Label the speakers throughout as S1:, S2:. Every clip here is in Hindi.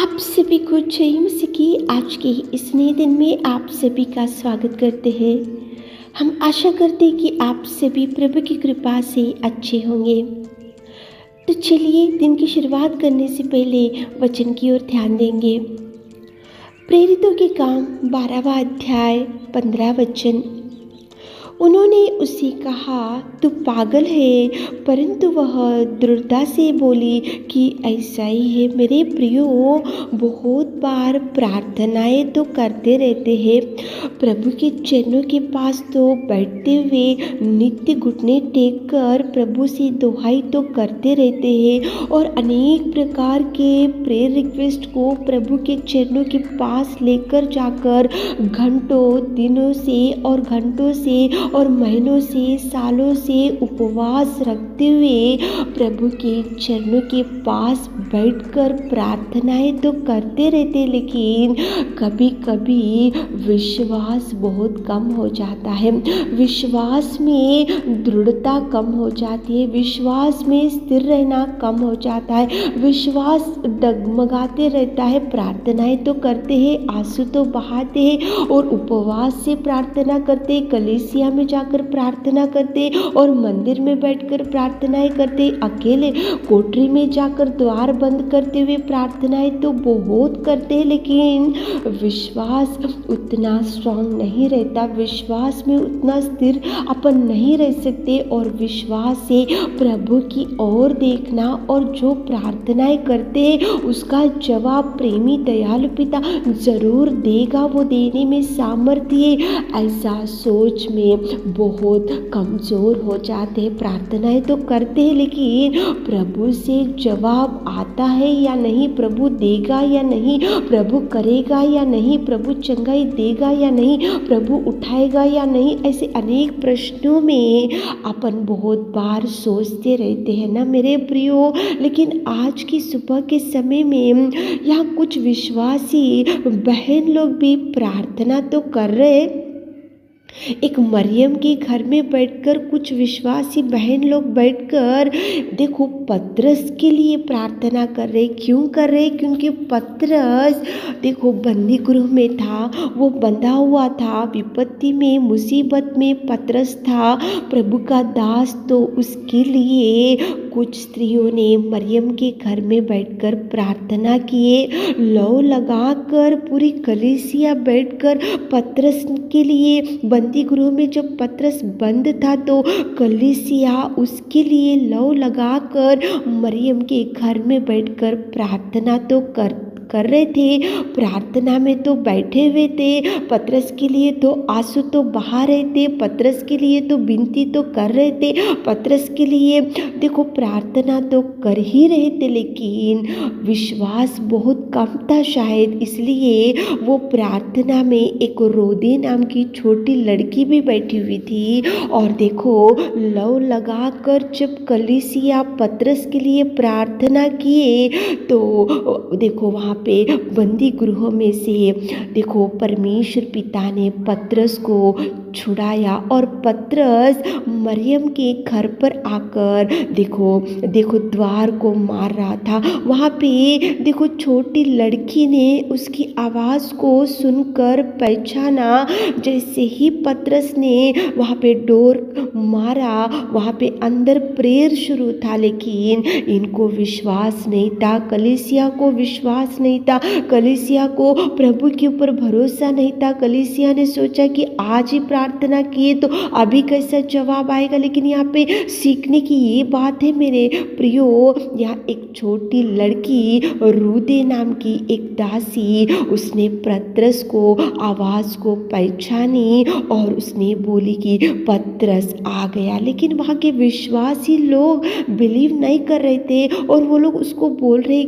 S1: आप सभी को जय मसीह की आज के इस नए दिन में आप सभी का स्वागत करते हैं। हम आशा करते हैं कि आप सभी प्रभु की कृपा से अच्छे होंगे। तो चलिए दिन की शुरुआत करने से पहले वचन की ओर ध्यान देंगे। प्रेरितों के काम 12वां अध्याय 15 वचन। उन्होंने उससे कहा, तू पागल है, परंतु वह दृढ़ता से बोली कि ऐसा ही है। मेरे प्रियो, बहुत बार प्रार्थनाएं तो करते रहते हैं, प्रभु के चरणों के पास तो बैठते हुए नित्य घुटने टेक कर प्रभु से दुहाई तो करते रहते हैं और अनेक प्रकार के प्रेयर रिक्वेस्ट को प्रभु के चरणों के पास लेकर जाकर घंटों दिनों से और घंटों से और महीनों से सालों से उपवास रखते हुए प्रभु के चरणों के पास बैठकर प्रार्थनाएं तो करते रहते, लेकिन कभी कभी विश्वास बहुत कम हो जाता है। विश्वास में दृढ़ता कम हो जाती है, विश्वास में स्थिर रहना कम हो जाता है, विश्वास डगमगाते रहता है। प्रार्थनाएं तो करते हैं, आंसू तो बहाते हैं और उपवास से प्रार्थना करते, कलीसिया में जाकर प्रार्थना करते और मंदिर में बैठकर प्रार्थनाएं करते, अकेले कोठरी में जाकर द्वार बंद करते हुए प्रार्थनाएं तो बहुत करते हैं, लेकिन विश्वास उतना स्ट्रांग नहीं रहता, विश्वास में उतना स्थिर अपन नहीं रह सकते। और विश्वास से प्रभु की ओर देखना और जो प्रार्थनाएं करते हैं उसका जवाब प्रेमी दयालु पिता जरूर देगा, वो देने में सामर्थ्य है, ऐसा सोच में बहुत कमजोर हो जाते हैं। प्रार्थनाएं तो करते हैं, लेकिन प्रभु से जवाब आता है या नहीं, प्रभु देगा या नहीं, प्रभु करेगा या नहीं, प्रभु चंगाई देगा या नहीं, प्रभु उठाएगा या नहीं, ऐसे अनेक प्रश्नों में अपन बहुत बार सोचते रहते हैं ना मेरे प्रियो। लेकिन आज की सुबह के समय में यहाँ कुछ विश्वासी बहन लोग भी प्रार्थना तो कर रहे। एक मरियम के घर में बैठकर कुछ विश्वासी बहन लोग बैठकर देखो पतरस के लिए प्रार्थना कर रहे। क्यों कर रहे? क्योंकि पतरस देखो बंदी गृह में था, वो बंधा हुआ था, विपत्ति में मुसीबत में पतरस था, प्रभु का दास। तो उसके लिए कुछ स्त्रियों ने मरियम के घर में बैठकर प्रार्थना किए, लौ लगाकर पूरी कलीसिया बैठकर पतरस के लिए, बंदी गृह में जब पतरस बंद था तो कलीसिया उसके लिए लौ लगाकर मरियम के घर में बैठकर प्रार्थना तो कर रहे थे। प्रार्थना में तो बैठे हुए थे, पतरस के लिए तो आंसू तो बहा रहे थे, पतरस के लिए तो विनती तो कर रहे थे, पतरस के लिए देखो प्रार्थना तो कर ही रहे थे, लेकिन विश्वास बहुत कम था शायद, इसलिए वो प्रार्थना में एक रोदे नाम की छोटी लड़की भी बैठी हुई थी। और देखो लौ लगाकर जब कलीसिया पतरस के लिए प्रार्थना किए तो देखो वहाँ पे बंदी गृह में से देखो परमेश्वर पिता ने पतरस को छुड़ाया और पतरस मरियम के घर पर आकर देखो द्वार को मार रहा था। वहाँ पे देखो छोटी लड़की ने उसकी आवाज़ को सुनकर पहचाना। जैसे ही पतरस ने वहाँ पे डोर मारा, वहाँ पे अंदर प्रेयर शुरू था, लेकिन इनको विश्वास नहीं था, कलीसिया को विश्वास नहीं था, कलीसिया को प्रभु के ऊपर भरोसा नहीं था। कलीसिया ने सोचा कि आज ही प्रार्थना किए तो अभी कैसा जवाब आएगा। लेकिन यहाँ पे सीखने की ये बात है मेरे प्रियो, यहाँ एक छोटी लड़की रूदे नाम की एक दासी, उसने पतरस को आवाज़ को पहचानी और उसने बोली कि पतरस आ गया। लेकिन वहाँ के विश्वासी लोग बिलीव नहीं कर रहे थे और वो लोग उसको बोल रहे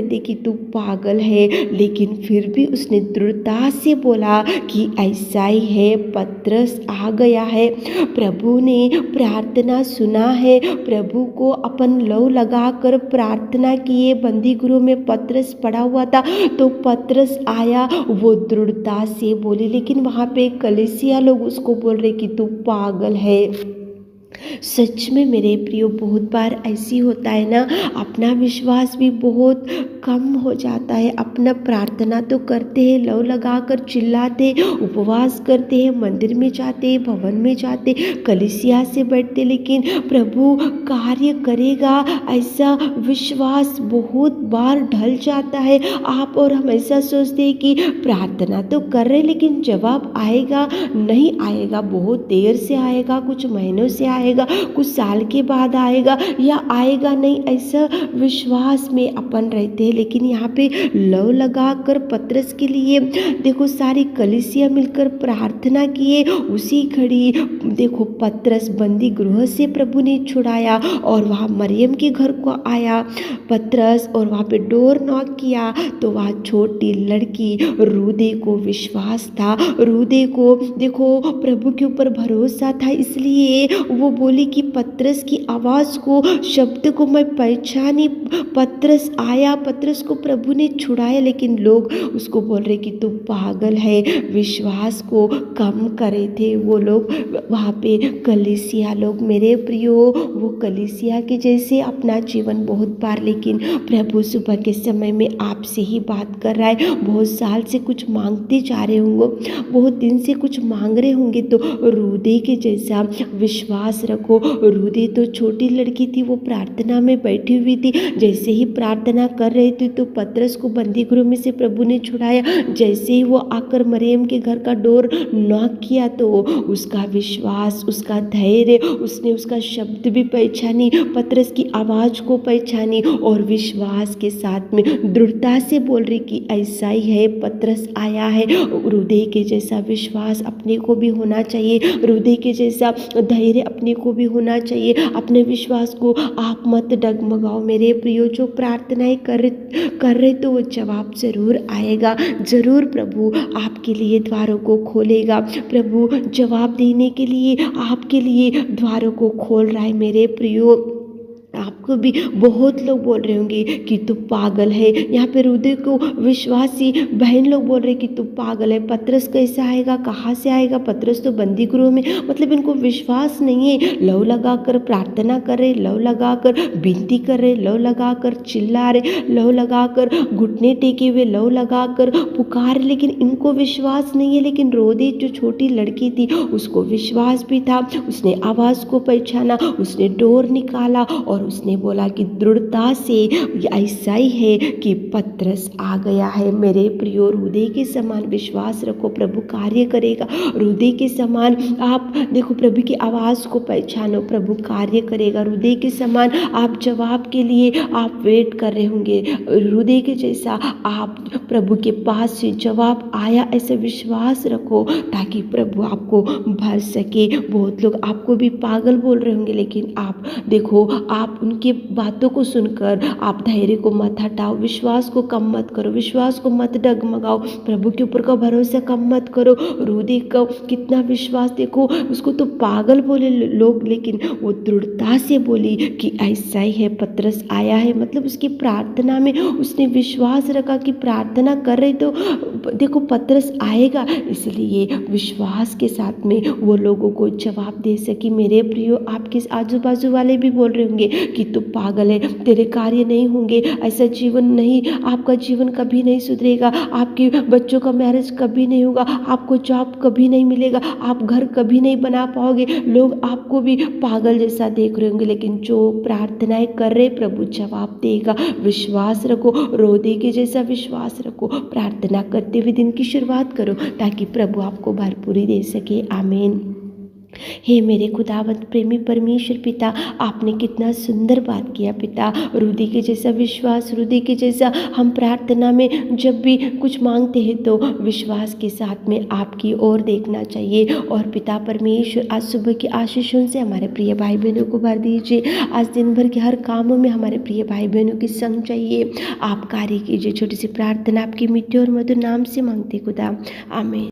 S1: थे कि तू पागल है, लेकिन फिर भी उसने दृढ़ता से बोला कि ऐसा ही है, पतरस आ गया है, प्रभु ने प्रार्थना सुना है। प्रभु को अपन लौ लगाकर प्रार्थना किए, बंदी गृह में पतरस पड़ा हुआ था तो पतरस आया, वो दृढ़ता से बोले, लेकिन वहाँ पे कलीसिया लोग उसको बोल रहे कि तू पागल है। सच में मेरे प्रियो बहुत बार ऐसी होता है ना, अपना विश्वास भी बहुत कम हो जाता है। अपना प्रार्थना तो करते हैं, लव लगाकर चिल्लाते, उपवास करते हैं, मंदिर में जाते, भवन में जाते, कलीसिया से बैठते, लेकिन प्रभु कार्य करेगा ऐसा विश्वास बहुत बार ढल जाता है। आप और हम ऐसा सोचते हैं कि प्रार्थना तो कर रहे लेकिन जवाब आएगा नहीं आएगा, बहुत देर से आएगा, कुछ महीनों से आएगा, कुछ साल के बाद आएगा या आएगा नहीं, ऐसा विश्वास में अपन रहते हैं। लेकिन यहाँ पे लव लगाकर पतरस के लिए देखो सारी कलीसिया मिलकर प्रार्थना किए। उसी घड़ी देखो पतरस बंदी गृह से प्रभु ने छुड़ाया और वहाँ मरियम के घर को आया पतरस, और वहाँ पे डोर नॉक किया तो वहाँ छोटी लड़की रूदे को विश्वास था, रूदे को देखो प्रभु के ऊपर भरोसा था, इसलिए वो बोली कि पतरस की आवाज़ को, शब्द को मैं पहचानी। पतरस आया, पतरस को प्रभु ने छुड़ाया, लेकिन लोग उसको बोल रहे कि तू पागल है, विश्वास को कम करे थे वो लोग वहाँ पे कलीसिया लोग। मेरे प्रियो, वो कलीसिया के जैसे अपना जीवन बहुत बार, लेकिन प्रभु सुबह के समय में आपसे ही बात कर रहा है। बहुत साल से कुछ मांगते जा रहे होंगे, बहुत दिन से कुछ मांग रहे होंगे, तो रूदे के जैसा विश्वास रखो। रूदे तो छोटी लड़की थी, वो प्रार्थना में बैठी हुई थी, जैसे ही प्रार्थना कर रही थी तो पतरस को बंदी गृह में से प्रभु ने छुड़ाया। जैसे ही वो आकर मरियम के घर का डोर नॉक किया तो उसका विश्वास, उसका धैर्य, उसने उसका शब्द भी पहचानी, पतरस की आवाज़ को पहचानी और विश्वास के साथ में दृढ़ता से बोल रही कि ऐसा ही है, पतरस आया है। हृदय के जैसा विश्वास अपने को भी होना चाहिए, हृदय के जैसा धैर्य अपने को भी होना चाहिए। अपने विश्वास को आप मत डगमगाओ मेरे प्रियो। जो प्रार्थनाएं कर रहे तो वो जवाब जरूर आएगा, जरूर प्रभु आपके लिए द्वारों को खोलेगा। प्रभु जवाब देने के लिए आपके लिए द्वारों को खोल रहा है मेरे प्रियो। आपको भी बहुत लोग बोल रहे होंगे कि तू पागल है। यहाँ पे हृदय को विश्वासी बहन लोग बोल रहे कि तू पागल है, पतरस कैसे आएगा, कहाँ से आएगा, पतरस तो बंदी गृह में, मतलब इनको विश्वास नहीं है। लव लगाकर प्रार्थना कर रहे, लव लगाकर विनती कर रहे, लव लगाकर चिल्ला रहे, लव लगाकर घुटने टेके हुए, लव लगाकर पुकार, लेकिन इनको विश्वास नहीं है। लेकिन रोदे जो छोटी लड़की थी उसको विश्वास भी था, उसने आवाज़ को पहचाना, उसने डोर निकाला और उसने बोला कि दृढ़ता से ऐसा ही है कि पतरस आ गया है। मेरे प्रियो, हृदय के समान विश्वास रखो, प्रभु कार्य करेगा। हृदय के समान आप देखो, प्रभु की आवाज़ को पहचानो, प्रभु कार्य करेगा। हृदय के समान आप जवाब के लिए आप वेट कर रहे होंगे, हृदय के जैसा आप प्रभु के पास से जवाब आया ऐसा विश्वास रखो ताकि प्रभु आपको भर सके। बहुत लोग आपको भी पागल बोल रहे होंगे, लेकिन आप देखो, आप उनकी बातों को सुनकर आप धैर्य को मत हटाओ, विश्वास को कम मत करो, विश्वास को मत डगमगाओ, प्रभु के ऊपर का भरोसा कम मत करो। रूदी का कितना विश्वास, देखो उसको तो पागल बोले लोग, लेकिन वो दृढ़ता से बोली कि ऐसा ही है, पतरस आया है। मतलब उसकी प्रार्थना में उसने विश्वास रखा कि प्रार्थना कर रहे तो देखो पतरस आएगा, इसलिए विश्वास के साथ में वो लोगों को जवाब दे सकी। मेरे प्रियो, आपके आजू बाजू वाले भी बोल रहे होंगे कि तू पागल है, तेरे कार्य नहीं होंगे, ऐसा जीवन नहीं, आपका जीवन कभी नहीं सुधरेगा, आपके बच्चों का मैरिज कभी नहीं होगा, आपको जॉब कभी नहीं मिलेगा, आप घर कभी नहीं बना पाओगे। लोग आपको भी पागल जैसा देख रहे होंगे, लेकिन जो प्रार्थनाएं कर रहे प्रभु जवाब देगा। विश्वास रखो, रोदे के जैसा विश्वास रखो, प्रार्थना करते हुए दिन की शुरुआत करो ताकि प्रभु आपको भरपूरी दे सके। आमीन। हे मेरे खुदावंत प्रेमी परमेश्वर पिता, आपने कितना सुंदर बात किया पिता। हृदय के जैसा विश्वास, हृदय के जैसा हम प्रार्थना में जब भी कुछ मांगते हैं तो विश्वास के साथ में आपकी ओर देखना चाहिए। और पिता परमेश्वर, आज सुबह की आशीषों से हमारे प्रिय भाई बहनों को भर दीजिए। आज दिन भर के हर कामों में हमारे प्रिय भाई बहनों की संग चाहिए, आप कार्य कीजिए। छोटी सी प्रार्थना आपकी मीठे और मधुर नाम से मांगते खुदा, आमीन।